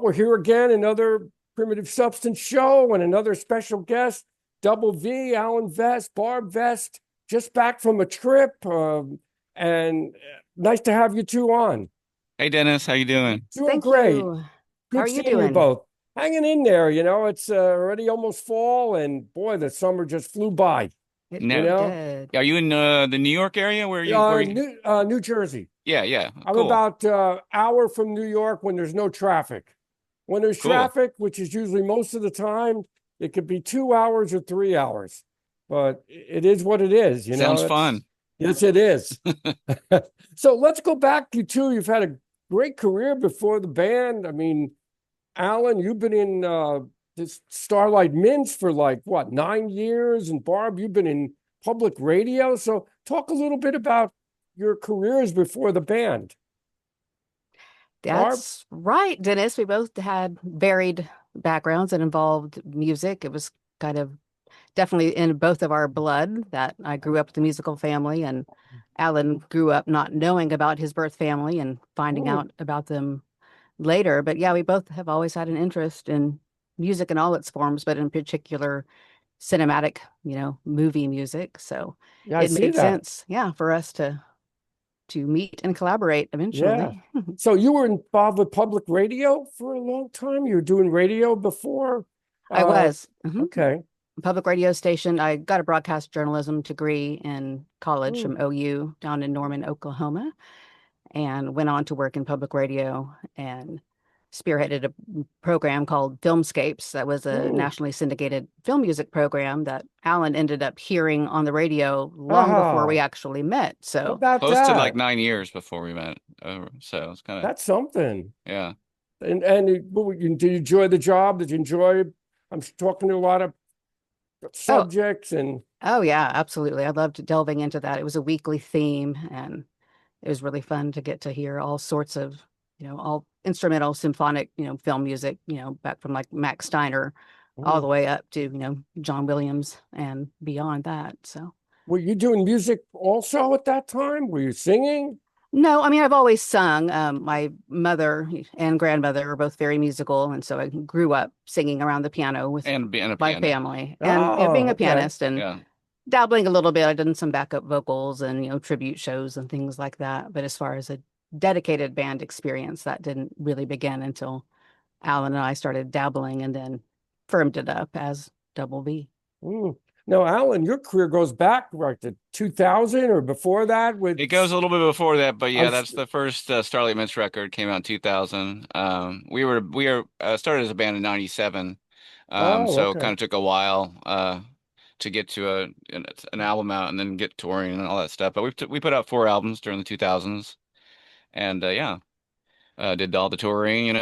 We're here again, another Primitive Substance show and another special guest, Double V, Allan Vest, Barb Vest, just back from a trip. And nice to have you two on. Hey Dennis, how you doing? Doing Thank great. you. How are Good you seeing you doing? both. Hanging in there, it's already almost fall, and boy, the summer just flew by, It you Now, really know? did. are you in the New York area? New Jersey. Yeah, yeah, I'm cool, about hour from New York when there's no traffic. When there's cool. traffic, which is usually most of the time, it could be 2 hours or 3 hours. But it is what it is, Sounds It's fun. yes, it is. So let's go back, you two. You've had a great career before the band. I mean, Alan, you've been in this Starlight Mints for like what, 9 years, and Barb, you've been in public radio. So talk a little bit about your careers before the band. Barb? That's right, Dennis. We both had varied backgrounds that involved music. It was kind of definitely in both of our blood that I grew up with a musical family, and Alan grew up not knowing about his birth family and finding Mm, out about them later. But yeah, we both have always had an interest in music in all its forms, but in particular cinematic, movie music. So yeah, I it see made that. sense, yeah, for us to meet and collaborate Yeah. eventually. So you were involved with public radio for a long time? You were doing radio before? I Uh, was okay. public radio station. I got a broadcast journalism degree in college Mm. from OU down in Norman, Oklahoma, and went on to work in public radio and spearheaded a program called Filmscapes. That was a Mm. nationally syndicated film music program that Alan ended up hearing on the radio long before we Ah, actually met. how So, about Close to like that? 9 years before we met. So it's kind of That's something. yeah. Did you enjoy the job? Did you enjoy? I'm talking to a lot of oh, subjects and oh yeah, absolutely. I loved delving into that. It was a weekly theme, and it was really fun to get to hear all sorts of, all instrumental symphonic, film music, back from like Max Steiner all the mm. way up to, John Williams and beyond that. So, Were you doing music also at that time? Were you singing? no, I mean, I've always sung. My mother and grandmother were both very musical, and so I grew up singing around the piano with And being a my piano. family and, being Oh, a okay. pianist and Yeah. dabbling a little bit. I've done some backup vocals and, tribute shows and things like that. But as far as a dedicated band experience, that didn't really begin until Alan and I started dabbling and then firmed it up as Double V. Mm. Now, Alan, your career goes back like to 2000 or before that with It goes a little bit before that, but I'm yeah, that's the first Starlight Mints record came out in 2000. We were started as a band in 97. oh, So it okay. kind of took a while to get to an album out and then get touring and all that stuff. But we put out 4 albums during the 2000s, and yeah, did all the touring,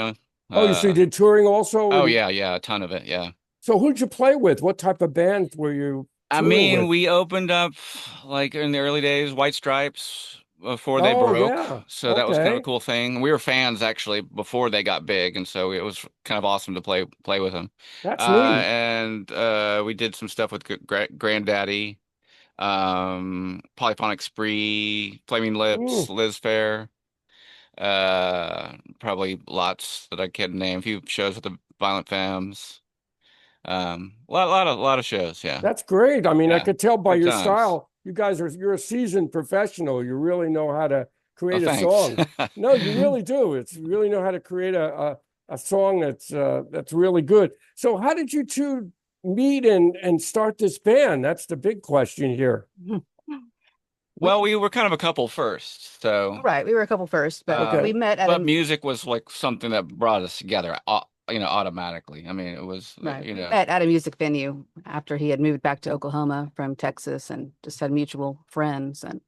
Oh, you so you Uh, did touring also, oh and yeah, yeah, a ton of it, yeah. so who'd you play with? What type of band were you I touring mean, with? we opened up like in the early days, White Stripes before they Oh, broke. yeah. So that was kind of a Okay. cool thing. We were fans actually before they got big, and so it was kind of awesome to play with them. That's neat. And we did some stuff with Granddaddy, Polyphonic Spree, Flaming Lips, Mm. Liz Fair, probably lots that I can't name. A few shows with the Violent Femmes. A lot of shows. Yeah, That's great. I mean, I yeah, could tell by good your times. style, you're a seasoned professional. You really know how to Oh, create a thanks. song. No, you really do. You really know how to create a song that's really good. So how did you two meet and start this band? That's the big question here. We, Well, we were kind of a couple first, so right, we were a couple first, but Okay. we met at but a music was like something that brought us together, automatically. I mean, it was, right, we met at a music venue after he had moved back to Oklahoma from Texas and just had mutual friends and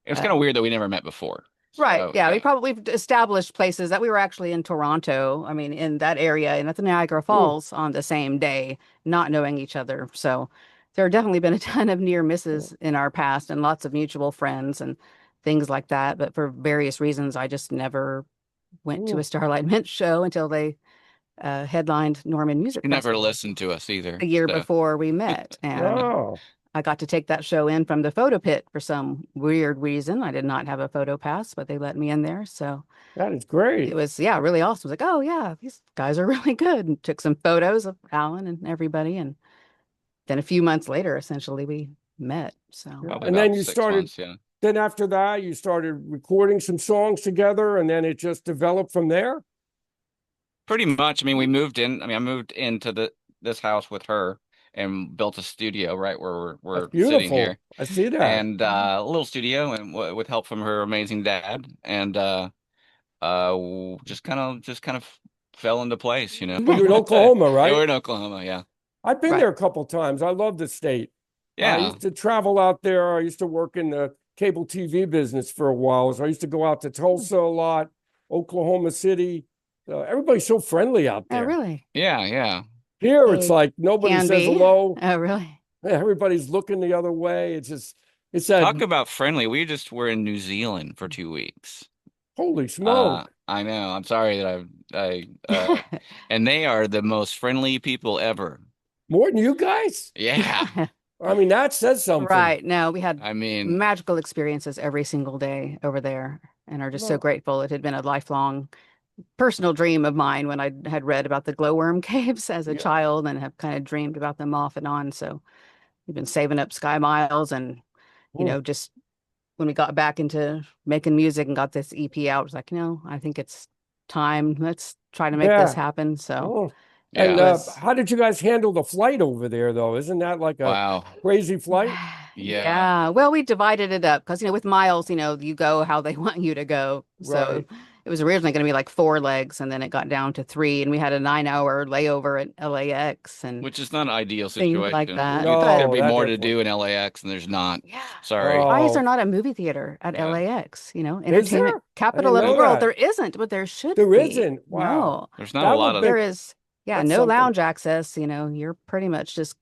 it was kind of uh, weird that we never met before. right. So Yeah, we yeah, probably established places that we were actually in Toronto. I mean, in that area and at the Niagara Mm. Falls on the same day, not knowing each other. So there have definitely been a ton of near misses in our past and lots of mutual friends and things like that. But for various reasons, I just never went to a Mm. Starlight Mint show until they headlined Norman Music you never Festival listened to us either. a year So before we met. And Oh. I got to take that show in from the photo pit for some weird reason. I did not have a photo pass, but they let me in there. So That is great. it was, yeah, really awesome. I was like, oh yeah, these guys are really good. And took some photos of Alan and everybody. And then a few months later, essentially, we met. So Probably And about then you 6 started, months, yeah. then after that, you started recording some songs together, and then it just developed from there? Pretty much. I mean, we moved in. I mean, I moved into this house with her and built a studio right where we're That's sitting beautiful. here, I see that. and a little studio, and with help from her amazing dad, and just kind of fell into place, you know. Well, you're in Oklahoma, Yeah, right? we're in Oklahoma, yeah. I've been Right. there a couple times. I love the state. I Yeah. used to travel out there. I used to work in the cable TV business for a while. So I used to go out to Tulsa a lot, Oklahoma City. Everybody's so friendly out oh, there. really? Yeah, yeah. Here, it's They like nobody can says be. hello. Oh, really? Everybody's looking the other way. It's that, Talk about friendly. We just were in New Zealand for 2 weeks. holy smoke. I know. I'm sorry that and they are the most friendly people ever. More than you guys? Yeah. I mean, that says something. Right. No, we had I mean, magical experiences every single day over there and are just so Well, grateful. It had been a lifelong personal dream of mine when I had read about the glowworm caves as a Yeah. child and have kind of dreamed about them off and on. So we've been saving up sky miles and, Oh, just when we got back into making music and got this EP out, it was like, I think it's time. Let's try to make this yeah. happen. So Oh. yeah. And it was, how did you guys handle the flight over there, though? Isn't that like a Wow. crazy flight? Yeah. yeah. Well, we divided it up because, with miles, you go how they want you to go. So Right. it was originally going to be like 4 legs and then it got down to 3 and we had a 9-hour layover at LAX and Which is not an ideal things like situation. that. You'd think there'd No, be that more to definitely. do in LAX and there's not. yeah. Sorry. Why is there Oh, not a movie theater at Yeah. LAX? is Entertainment there? I capital didn't of the know world. that. There isn't, but there should There be. isn't. Wow. No. There's not a That lot would of make, There is, that's no something. lounge access. You're pretty much just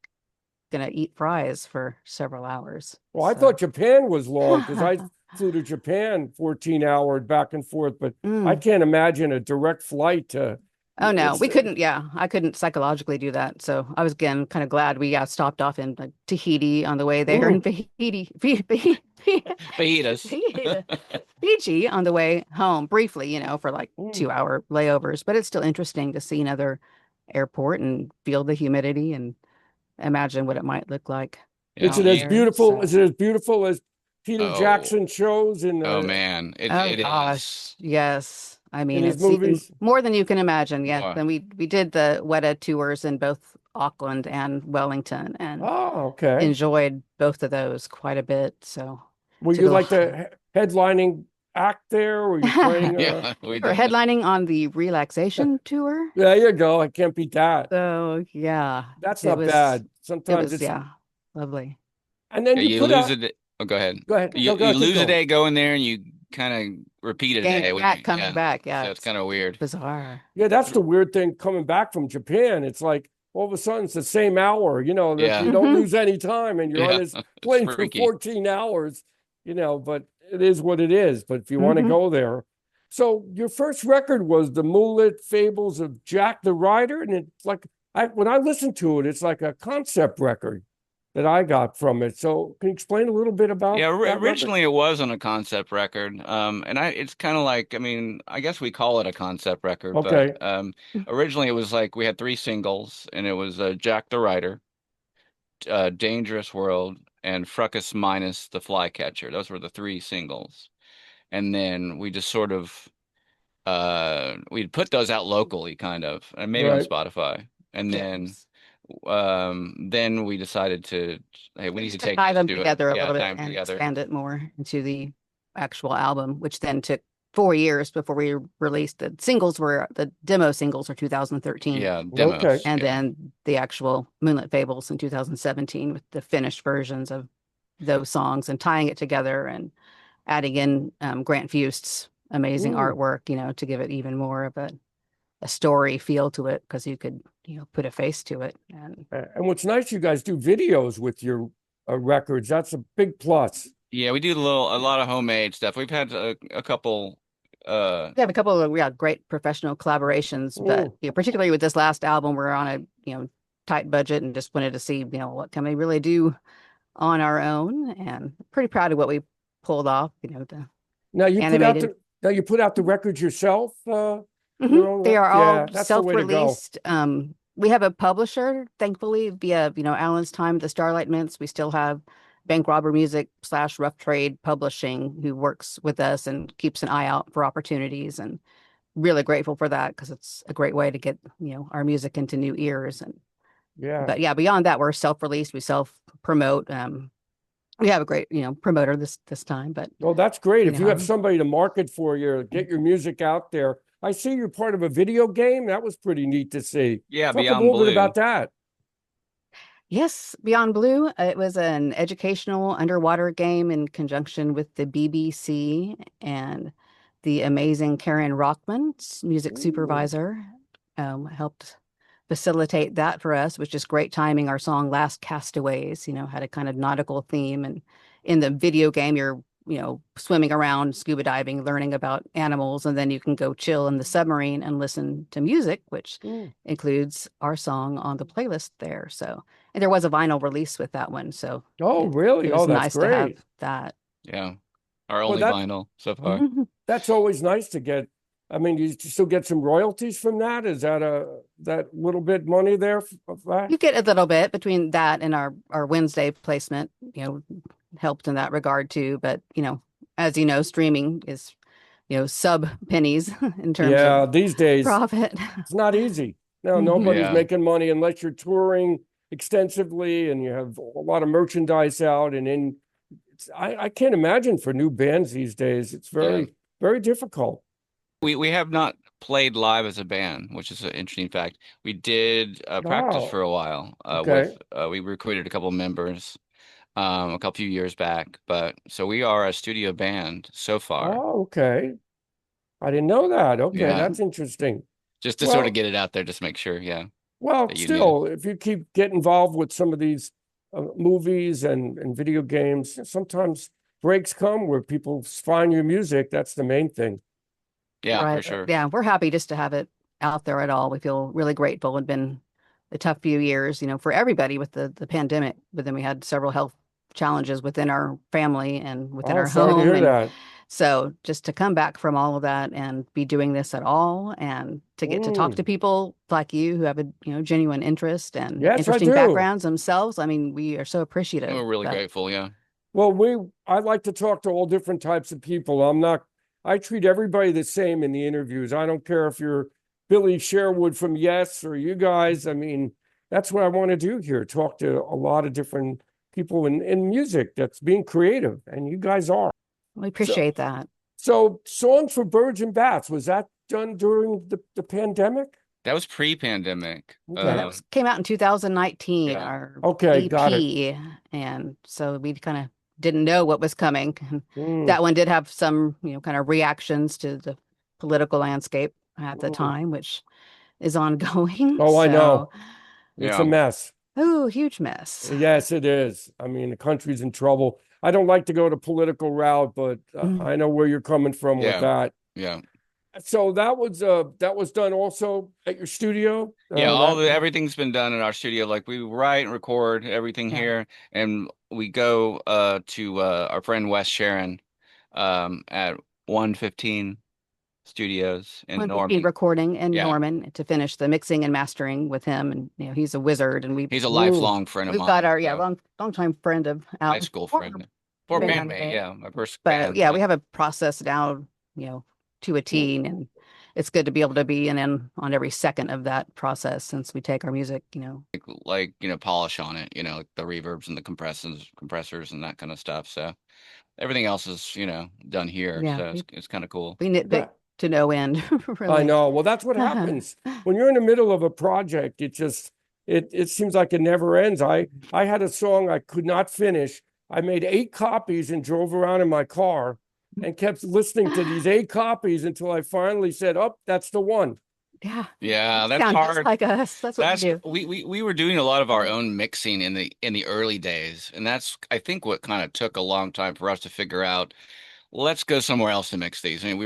gonna eat fries for several hours. Well, I So thought Japan was long because I flew to Japan 14 hours back and forth, but I Mm. can't imagine a direct flight to Oh no, it's we couldn't. Yeah, I couldn't psychologically do that. So I was again kind of glad we stopped off in like Tahiti on the way there and fajitas. Fiji on the way home briefly, for like mm. 2-hour layovers. But it's still interesting to see another airport and feel the humidity and imagine what it might look like Is Yeah. it out as there. beautiful? So, Is it as beautiful as Peter Oh, Jackson shows in oh man. It oh it gosh, is. yes. I mean, his it's even movies? more than you can imagine. Yes. Boy. And we did the Weta tours in both Auckland and Wellington and Oh, okay. enjoyed both of those quite a bit. So Were took you a like little the headlining act there? Or were you playing? Yeah, we We're did. headlining on the relaxation tour. There you go. I can't beat that. So yeah, That's it not was bad. it Sometimes was it's, yeah, lovely. and then Yeah, you you put lose out. it. Oh, go ahead. Go ahead. You Go, you keep lose a going. day going there and you kind of repeat a Gain day it when back, you, coming yeah. back. Yeah, So it's it's kind of weird. bizarre. Yeah, that's the weird thing coming back from Japan. It's like all of a sudden it's the same hour, that Yeah. you don't Mhm. lose any time and you're on Yeah. this It's plane for freaky. 14 hours, but it is what it is. But if you want to Mhm. go there. So your first record was the Moonlit Fables of Jack the Rider. And it's like when I listen to it, it's like a concept record that I got from it. So can you explain a little bit about Yeah, that record? originally it was on a concept record. And it's kind of like, I mean, I guess we call it a concept record, Okay. but originally it was like we had 3 singles and it was Jack the Rider, Dangerous World, and Fracas Minus the Flycatcher. Those were the 3 singles. And then we just sort of we'd put those out locally kind of, and maybe on Right. Spotify. And Yes. then we decided to, hey, we need to take Tie this them to it. together a Yeah, little bit tie them and together. expand it more into the actual album, which then took 4 years before we released the demo singles were 2013. Yeah, Okay. demos. And Yeah. then the actual Moonlit Fables in 2017 with the finished versions of those songs and tying it together and adding in Grant Fust's amazing Ooh. artwork, to give it even more of a story feel to it because you could, put a face to it. And And what's nice, you guys do videos with your records. That's a big plus. Yeah, we do a lot of homemade stuff. We've had a couple we have a couple of great professional collaborations, but Ooh. particularly with this last album, we're on a tight budget and just wanted to see what can we really do on our own, and pretty proud of what we pulled off, the Now you put out animated. the records yourself, Mhm. your own They are yeah, all that's the way to go. self-released. We have a publisher, thankfully, via, Allan's time at the Starlight Mints. We still have Bank Robber Music / Rough Trade Publishing, who works with us and keeps an eye out for opportunities. And really grateful for that, because it's a great way to get, our music into new ears. And Yeah. but yeah, beyond that, we're self-released. We self-promote. We have a great, promoter this time, but Well, that's great. you If you have know, somebody to market for you, get your music out there. I see you're part of a video game. That was pretty neat to see. Yeah, Talk a Beyond little bit Blue. about that. yes, Beyond Blue. It was an educational underwater game in conjunction with the BBC and the amazing Karen Rockman, music Ooh. supervisor, helped facilitate that for us, which is great timing. Our song Last Castaways, had a kind of nautical theme. And in the video game, you're, swimming around, scuba diving, learning about animals, and then you can go chill in the submarine and listen to music, which Mm. includes our song on the playlist there. So, and there was a vinyl release with that one. So Oh, really? it Oh, was that's nice to have great. that. Yeah, our Well, only vinyl so far. that's always nice to get. I mean, you still get some royalties from that. Is that that little bit money there of that? You get a little bit between that and our Wednesday placement, helped in that regard too. But, as you know, streaming is, sub pennies in terms of Yeah, these days profit. it's not easy. No, Mhm. nobody's Yeah. making money unless you're touring extensively and you have a lot of merchandise out. And in, I can't imagine for new bands these days. It's very, very difficult. We have not played live as a band, which is an interesting fact. We did practice Oh, for a while okay. with we recruited a couple members a couple few years back, but so we are a studio band so far. Oh, okay. I didn't know that. Okay, Yeah, that's interesting. just to sort of Well, get it out there, just make sure, yeah, well, that you knew. still, if you keep get involved with some of these movies and video games, sometimes breaks come where people find your music. That's the main thing. Yeah, for Right. sure. Yeah, we're happy just to have it out there at all. We feel really grateful. It's been a tough few years, for everybody with the pandemic. But then we had several health challenges within our family and within Oh, our sorry to home. hear And that. so just to come back from all of that and be doing this at all, and to get to talk to Mm. people like you who have a, genuine interest and Yes, I interesting do. backgrounds themselves. I mean, we are so appreciative We're really that grateful, yeah. Well, I like to talk to all different types of people. I treat everybody the same in the interviews. I don't care if you're Billy Sherwood from Yes or you guys. I mean, that's what I want to do here. Talk to a lot of different people in music that's being creative, and you guys are. we So, appreciate that. so Songs for Birds and Bats, was that done during the pandemic? That was pre-pandemic. Yeah, Okay. that came out in 2019, Yeah. our Okay, got it. EP. And so we kind of didn't know what was coming. Mm, That one did have some, kind of reactions to the political landscape at the mm. time, which is ongoing. Oh, I So, know. It's a Yeah. mess. oh, huge mess. Yes, it is. I mean, the country's in trouble. I don't like to go the political route, but Mm. I know where you're coming from with Yeah. that. Yeah. So that was done also at your studio. Yeah, That everything's been done in our studio. Like we write and record everything Yeah. here, and we go to our friend Wes Sharon at 115 Studios in 115 Norman. recording in Yeah, Norman to finish the mixing and mastering with him. And, he's a wizard. And he's a mm, lifelong friend of we've got mine. our, So long time friend of high Alan, school former friend, for mm. bandmate. Yeah, my first But band. yeah, we have a process now, to a T, and it's good to be able to be in on every second of that process, since we take our music, Like polish on it. Like the reverbs and the compressors and that kind of stuff. So everything else is done here. yeah, So it's kind of cool. we nitpick That- to no end, I really. know. Well, that's what happens when you're in the middle of a project. It seems like it never ends. I had a song I could not finish. I made 8 copies and drove around in my car and kept listening to these 8 copies until I finally said, "Oh, that's the one." Yeah, Yeah, that's sound just hard. like us. That's what we do. We were doing a lot of our own mixing in the early days, and that's I think what kind of took a long time for us to figure out, let's go somewhere else to mix these. I mean,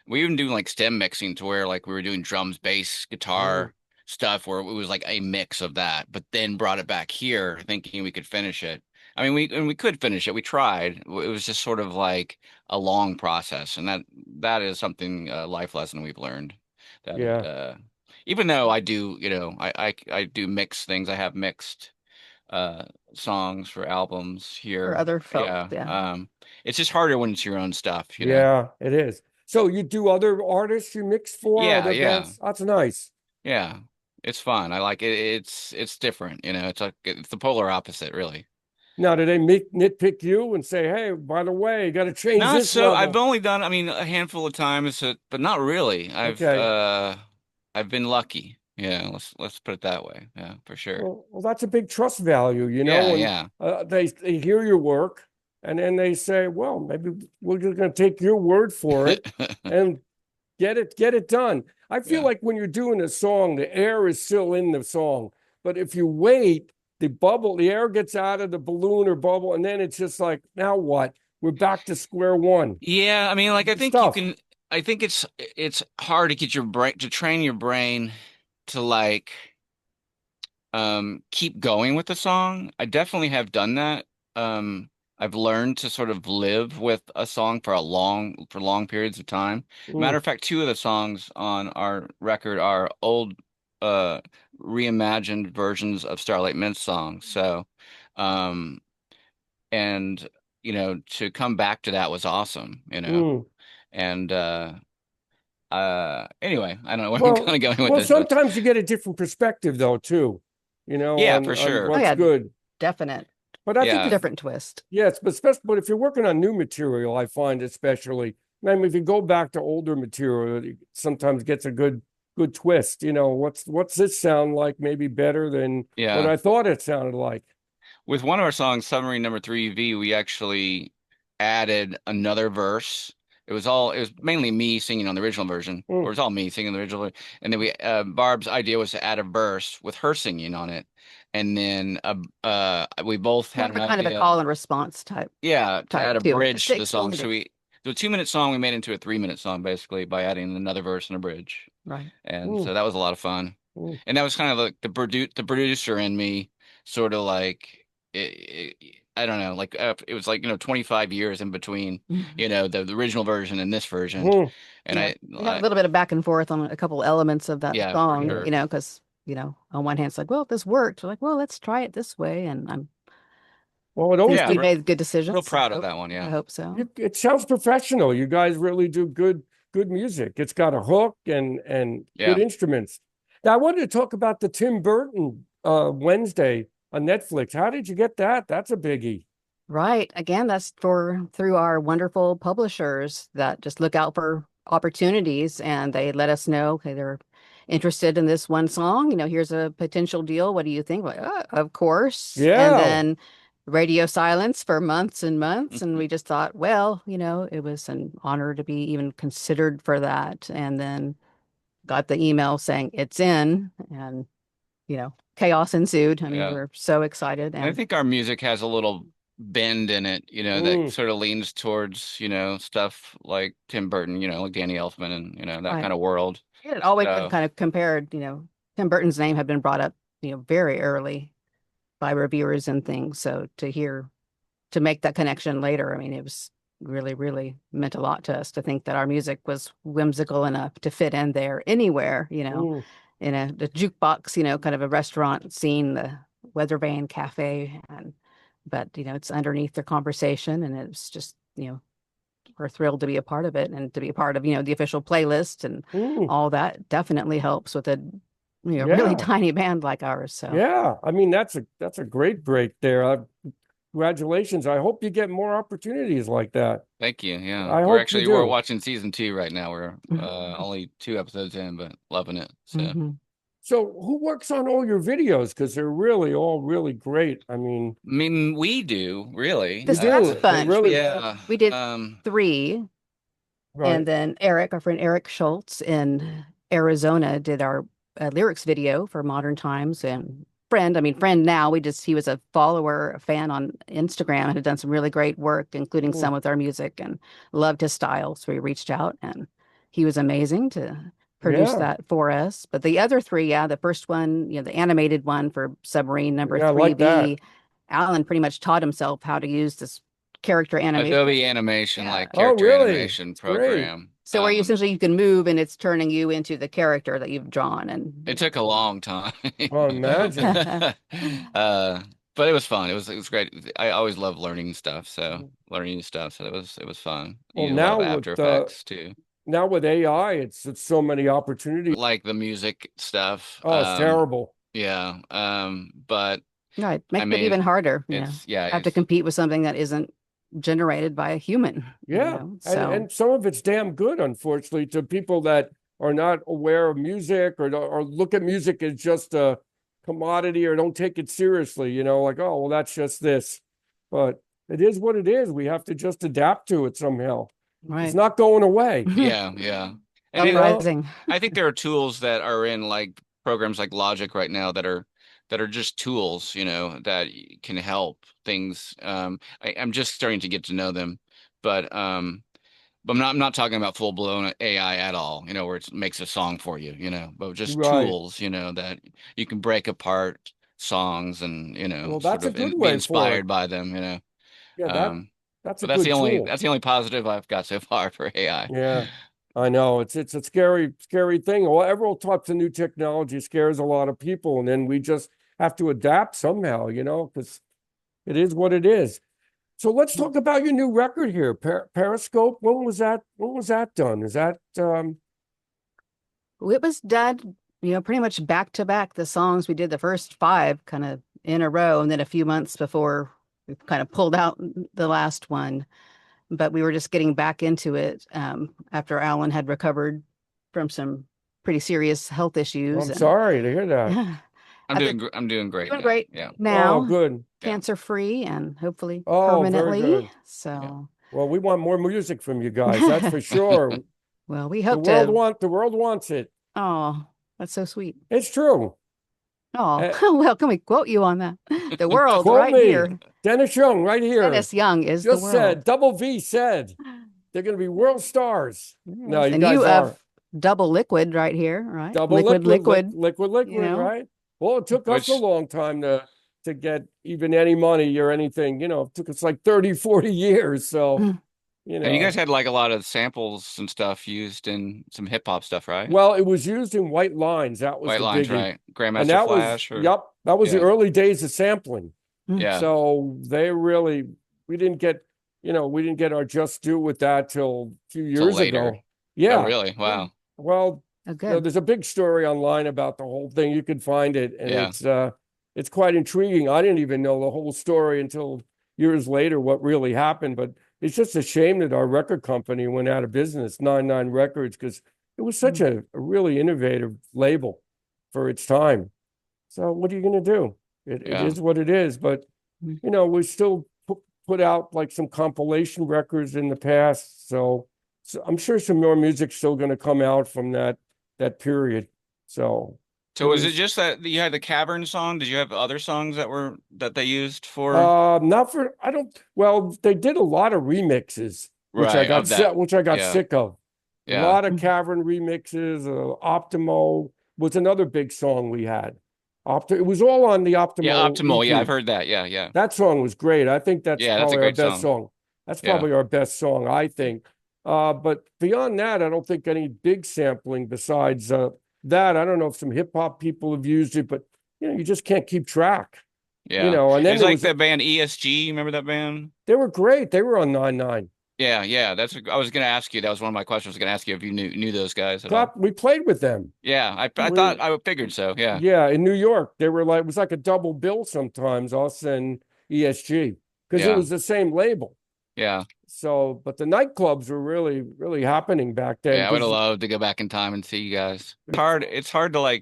we even doing like stem mixing to where like we were doing drums, bass, Mm, guitar stuff where it was like a mix of that, but then brought it back here thinking we could finish it. I mean, we could finish it. We tried. It was just sort of like a long process, and that is something life lesson we've learned. That Yeah. even though I do, I do mix things. I have mixed uh songs for albums For here. other folks, Yeah. yeah. It's just harder when it's your own stuff, Yeah, it is. So you do other artists you mix for, Yeah, other yeah, bands? That's nice. yeah. It's fun. I like it. It's different, it's the polar opposite, really. Now, do they nitpick you and say, hey, by the way, you got to change Not this so. I've level? only done, I mean, a handful of times, but not really. Okay. I've been lucky. Yeah, let's put it that way. Yeah, for sure. Well, that's a big trust value, Yeah, when yeah. they hear your work and then they say, well, maybe we're just going to take your word for it and get it done. I feel Yeah. like when you're doing a song, the air is still in the song, but if you wait, the air gets out of the balloon or bubble, and then it's just like, now what? We're back to square one. Yeah, I mean, like It's tough. I think it's hard to get your brain to train your brain to like keep going with the song. I definitely have done that. I've learned to sort of live with a song for long periods of time. Matter Mm, of fact, two of the songs on our record are old uh reimagined versions of Starlight Mint's songs. So um and to come back to that was awesome. mm. And anyway, I don't know where I'm kind Well, of going with this, but sometimes you get a different perspective though, too, yeah, on for sure. Oh what's yeah, good. definite, But I think Yeah. different twist. yes, but especially, but if you're working on new material, I find especially, I mean, if you go back to older material, it sometimes gets a good twist. What's this sound like? Maybe better than what Yeah. I thought it sounded like. With one of our songs, Submarine Number 3V, we actually added another verse. It was mainly me singing on the original version, or Mm, it was all me singing the original. And then Barb's idea was to add a verse with her singing on it. And then we both More had of an a kind of a idea, call and response yeah, to add a too, just bridge to to the song. extend So it. the 2-minute song we made into a 3-minute song basically by adding another verse and a bridge. Right. And mm, so that was a lot of fun. mm. And that was kind of like the producer in me sort of like I don't know, like it was like 25 years in between Mhm. the original version and this version. Mhm. And Yeah, I, we had a I little bit of back and forth on a couple elements of that yeah, for song, sure. because on one hand it's like, well, this worked. We're like, well, let's try it this way, and I Well, think Yeah, we made good real decisions. proud of that one. I Yeah. hope so. it sounds professional. You guys really do good music. It's got a hook and good Yeah. instruments. Now, I wanted to talk about the Tim Burton Wednesday on Netflix. How did you get that? That's a biggie. Right. Again, that's through our wonderful publishers that just look out for opportunities, and they let us know, okay, they're interested in this one song. Here's a potential deal. What do you think? Like, of course. And Yeah. then radio silence for months and months. And we just thought, well, it was an honor to be even considered for that. And then got the email saying it's in, and, chaos ensued. I mean, we Yeah. were so excited. And I And think our music has a little bend in it, that Mm, sort of leans towards, stuff like Tim Burton, like Danny Elfman and, that right. kind of world. It had always been So, kind of compared, Tim Burton's name had been brought up, very early by reviewers and things. So to make that connection later, I mean, it was really, really meant a lot to us to think that our music was whimsical enough to fit in there anywhere, mm. in the jukebox, kind of a restaurant scene, the Weather Vane Cafe. But, it's underneath their conversation, and it's just, we're thrilled to be a part of it and to be a part of, the official playlist, and Mm. all that definitely helps with a, really Yeah. tiny band like ours. So Yeah. I mean, that's a great break there. Congratulations. I hope you get more opportunities like that. thank you. Yeah. I hope you We're do. watching season 2 right now. We're only 2 episodes in, but loving it. So, Mhm. So who works on all your videos? Because they're really all really great. I mean, I mean, we do really. you This past do. They bunch, really, Yeah. we did 3, and right. then our friend Eric Schultz in Arizona did our lyrics video for Modern Times, and friend now. He was a follower, a fan on Instagram, and had done some really great work, including Mm, some with our music, and loved his style. So we reached out, and he was amazing to produce yeah. that for us. But the other 3, yeah, the first one, the animated one for Submarine number Yeah, I like that. 3V, Alan pretty much taught himself how to use this character animation. Adobe animation, Yeah. like Oh, character really? animation Great. program. So where you essentially you can move and it's turning you into the character that you've drawn. And It took a long time. Oh, imagine. But it was fun. It was great. I always love learning stuff, so learning new stuff. So it was fun. Well, Using a lot of now After with Effects too. now with AI, it's so many opportunities. Like the music stuff. Oh, it's terrible. Yeah. But no, it makes I it mean, even harder. it's Have to compete with something that isn't generated by a human. Yeah. So And some of it's damn good, unfortunately, to people that are not aware of music or look at music as just a commodity or don't take it seriously, like, oh, well, that's just this. But it is what it is. We have to just adapt to it somehow. right. It's not going away. Yeah. And Uprising. I think there are tools that are in like programs like Logic right now that are just tools, that can help things. I'm just starting to get to know them, but I'm not talking about full blown AI at all, where it makes a song for you, but just Right. tools, that you can break apart songs and, Well, sort that's a of good be way for it. inspired by them, Yeah, that's a but that's good tool. that's the only positive I've got so far for AI. Yeah, I know. It's a scary thing. Well, every types of new technology scares a lot of people, and then we just have to adapt somehow, because it is what it is. So let's talk about your new record here, Periscope. When was that done? Is that It was done, pretty much back to back. The songs we did the first 5 kind of in a row, and then a few months before we kind of pulled out the last one. But we were just getting back into it after Alan had recovered from some pretty serious health issues. I'm sorry to hear that. I'm doing great. Doing now. great Yeah. now. Oh, good. Cancer free and hopefully Oh, very permanently. good. So Well, we want more music from you guys, that's for sure. well, we The hope world wants it. Oh, that's so sweet. It's true. Oh, well, can we quote you on that? The world Quote right me. here. Dennis Young, right here. Dennis Young is Just the world. said, Double V said they're going to be world stars. No, you and guys you are. have double liquid right here, right? Double liquid. liquid, right? Well, it took us a long time to get even any money or anything. It took us like 30, 40 years. So, And you guys had like a lot of samples and stuff used in some hip hop stuff, right? Well, it was used in White Lines. That was White the Lines, biggie. right? And Grandmaster that Flash. that was the yeah. early days of sampling. Yeah. So we didn't get our just due with that till a few years ago. Yeah. Oh, really? Wow. Well, good. there's a big story online about the whole thing. You can find it, and it's quite intriguing. I didn't even know the whole story until years later what really happened. But it's just a shame that our record company went out of business, 99 Records, because it was such a really innovative label for its time. So what are you going to do? It is what it is. But we still put out like some compilation records in the past. So I'm sure some more music's still going to come out from that period. So was it just that you had the Cavern song? Did you have other songs that they used for? Not for, I don't, well, they did a lot of remixes, which I got sick of. A lot of Cavern remixes. Optimo was another big song we had. It was all on the Optimo. Yeah, Optimo. EP. Yeah, I've heard that. Yeah. That song was great. I think that's that's probably a our great best song. That's probably our best song, I think. But beyond that, I don't think any big sampling besides that. I don't know if some hip hop people have used it, but you just can't keep track. Yeah. And then it's like the band ESG. Remember that band? They were great. They were on 99. Yeah. I was going to ask you. That was one of my questions. I was going to ask you if you knew those guys at all. We played with them. Yeah, I thought I figured so. Yeah. Yeah, in New York, they were like, it was like a double bill sometimes, us and ESG, because it was the same label. Yeah. So, but the nightclubs were really, really happening back then. Yeah, I would have loved to go back in time and see you guys. It's hard to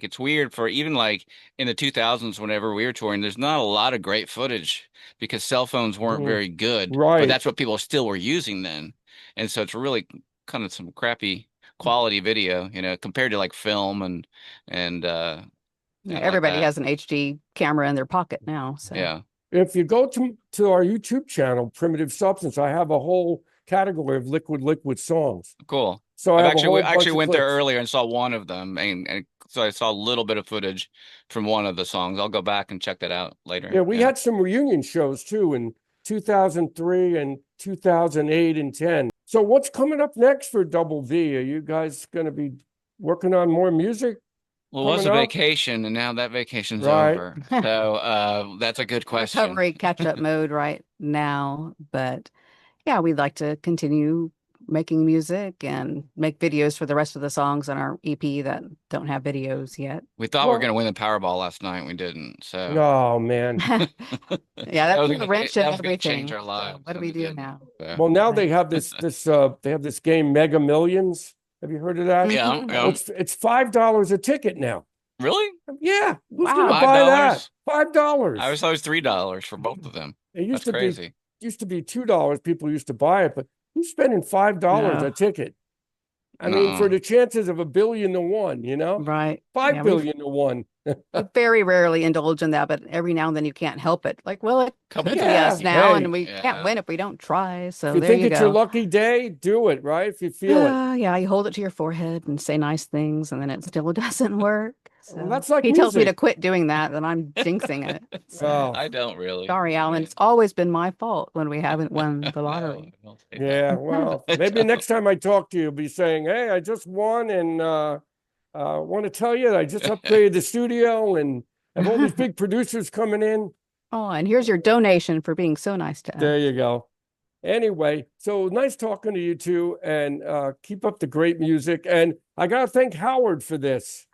it's weird for even like in the 2000s whenever we were touring, there's not a lot of great footage because cell phones weren't very good. Right. But that's what people still were using then. And so it's really kind of some crappy quality video, compared to like film and everybody has an HD camera in their pocket now. So yeah. If you go to our YouTube channel, Primitive Substance, I have a whole category of liquid songs. Cool. So I actually went there earlier and saw one of them and so I saw a little bit of footage from one of the songs. I'll go back and check that out later. Yeah, we had some reunion shows too in 2003 and 2008 and 10. So what's coming up next for Double V? Are you guys going to be working on more music? Well, it was a coming up? vacation, and now that vacation's Right. over. So that's a good question. Recovery catch-up mode right now, but yeah, we'd like to continue making music and make videos for the rest of the songs on our EP that don't have videos yet. We thought we were Well- going to win the Powerball last night. We didn't. So Oh man. Yeah, that was that's a wrench in that was gonna everything. change our So lives. what do and we it do didn't. now? So, Well, now Right. they have this game Mega Millions. Have you heard of that? yeah, Mhm. yeah. Well, it's $5 a ticket now. Really? Yeah, who's Wow. gonna buy that? $5? $5. I was always $3 for both of them. It That's crazy. used to be $2. People used to buy it, but who's spending $5 No. a ticket? I mean, for the chances of 1,000,000,000 to 1, you know, Right. 5 Yeah, billion to 1. we very rarely indulge in that, but every now and then you can't help it. Like, well, it Couple could be Yeah, us now, hey. and we Yeah. can't win if we don't try. So If you there think you it's your go. lucky day, do it, right? If you feel it. Yeah, you hold it to your forehead and say nice things, and then it still doesn't work. Well, So that's like he tells me to music. quit doing that, then I'm jinxing it. So, Oh. I don't really. sorry, Alan. Yeah. It's always been my fault when we haven't won the lottery. I'll take that. Yeah, well, maybe next time I talk to you, you'll be saying, "Hey, I just won, and want to tell you that I just upgraded the studio, and have all these big producers coming in." Oh, and here's your donation for being so nice to us. There you go. Anyway, so nice talking to you two, and keep up the great music. And I gotta thank Howard for this.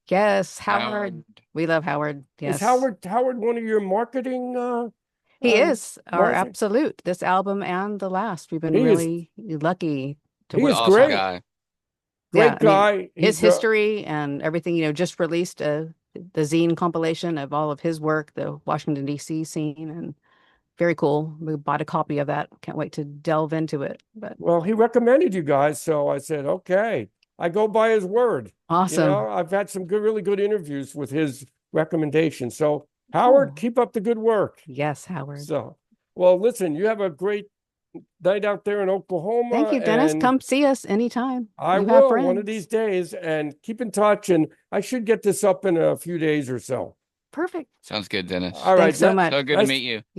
Yes, Howard. We love Howard. Yes. Is Howard one of your marketing? He um, is our Martha? absolute, this album and the last. We've been He is- really lucky to he work is Awesome great. guy. Great Yeah, I mean, guy. his He's, history and everything, just released the zine compilation of all of his work, the Washington, D.C. scene, and very cool. We bought a copy of that. Can't wait to delve into it. But well, he recommended you guys, so I said, okay. I go by his word. awesome. You know, I've had some really good interviews with his recommendations. So Howard, Cool. keep up the good work. Yes, Howard. So, well, listen, you have a great night out there in Oklahoma. Thank you, Dennis. and Come see us anytime. I You have will one of friends. these days, and keep in touch. And I should get this up in a few days or so. Perfect. Sounds good, Dennis. All right. Thanks so much. So good nice- to meet you.